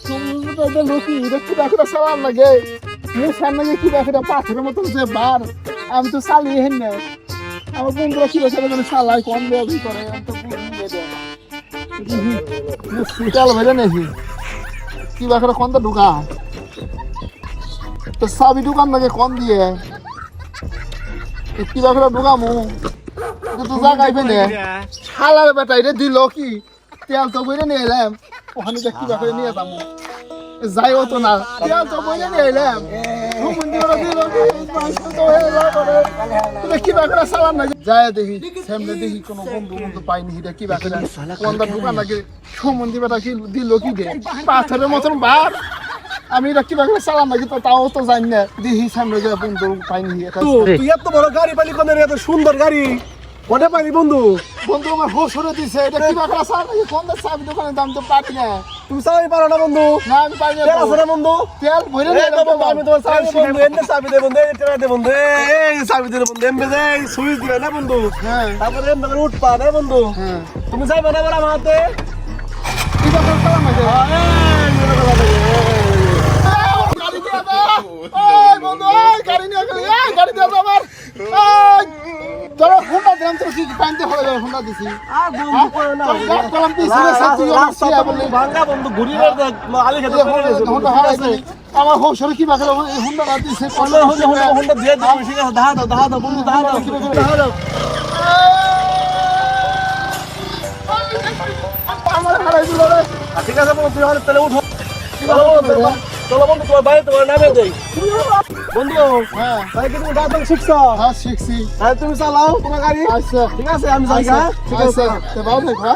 সমুদ্রটা লোকি এটা কি দেখো সালাম লাগে মুসার নাকি কি দেখো পাথরের মতন যে বার আমি তো চালিয়ে হেন না আমার বন্ধুরা কি দেখে মানে চালাই কম দেওয়া করে আমি তো বুঝিয়ে দেয় চাল ভেবে নাকি কি দেখো কোনটা ঢুকা তো সাবি ঢুকান নাকি কম দিয়ে কি দেখো ঢুকামু তো জায়গায় ফেলে শালার বেটা এটা দিল কি তেল তো বইরে নিয়ে এলাম ওখানে দেখি দেখো নিয়ে যাবো যাই হতো না তেল তো বইরে নিয়ে এলাম কি ব্যাপারে সালাম নাকি যায় দেখি সামনে দেখি কোনো বন্ধু বন্ধু পাইনি এটা কি ব্যাপারে কোনটা দোকান নাকি সম্বন্ধী বেটা কি দিল কি দে পাথরের মতন বার আমি এটা কি ব্যাপারে সালাম নাকি তো তাও তো জানি না দেখি সামনে যে বন্ধু পাইনি তুই এত বড় গাড়ি পালি কোন এত সুন্দর গাড়ি কোনে পাইনি বন্ধু বন্ধু আমার হোসরে দিছে এটা কি ব্যাপারে সালাম নাকি কোন চাবি দোকানের দাম তো পারি না তুমি চাবি পারো না বন্ধু না আমি পাই না তেল আছে না বন্ধু তেল ভরে এই তো বন্ধু আমি তোমার চাবি বন্ধু এনে চাবি দে বন্ধু এই তেল দে বন্ধু এই চাবি দে বন্ধু এমবে দে সুইচ দিবে না বন্ধু হ্যাঁ তারপরে এমবে উঠ পা না বন্ধু হ্যাঁ তুমি চাইবে না বড় আমার হাতে কি ব্যাপারে সালাম নাকি গাড়ি দিয়ে দাও ওই বন্ধু ওই গাড়ি নিয়ে গেলি এই গাড়ি দিয়ে দাও আমার এই তোরা ফোনটা দিলাম তোর কি পাইতে হলো ফোনটা দিছি আর বন্ধু কই না গাড়ি কলম পিছনে সাথী রাস্তা বন্ধু ভাঙা বন্ধু ঘুরি আলি খেতে হোন্ডা হারাইছে আমার হোসরে কি বাকি এই হোন্ডা রাত দিছে হোন্ডা হোন্ডা দিয়ে দাও ঠিক আছে দাও বন্ধু দাও আমার হারাই দিল রে ঠিক আছে বন্ধু তুই তাহলে উঠো চলো বন্ধু তোমার বাইরে তোমার নামে দেই বন্ধু হ্যাঁ ভাই কি তুমি দাঁত শিখছো হ্যাঁ শিখছি তাহলে তুমি চালাও তোমার গাড়ি আচ্ছা ঠিক আছে আমি যাই ঠিক আছে তো ভালো থাকো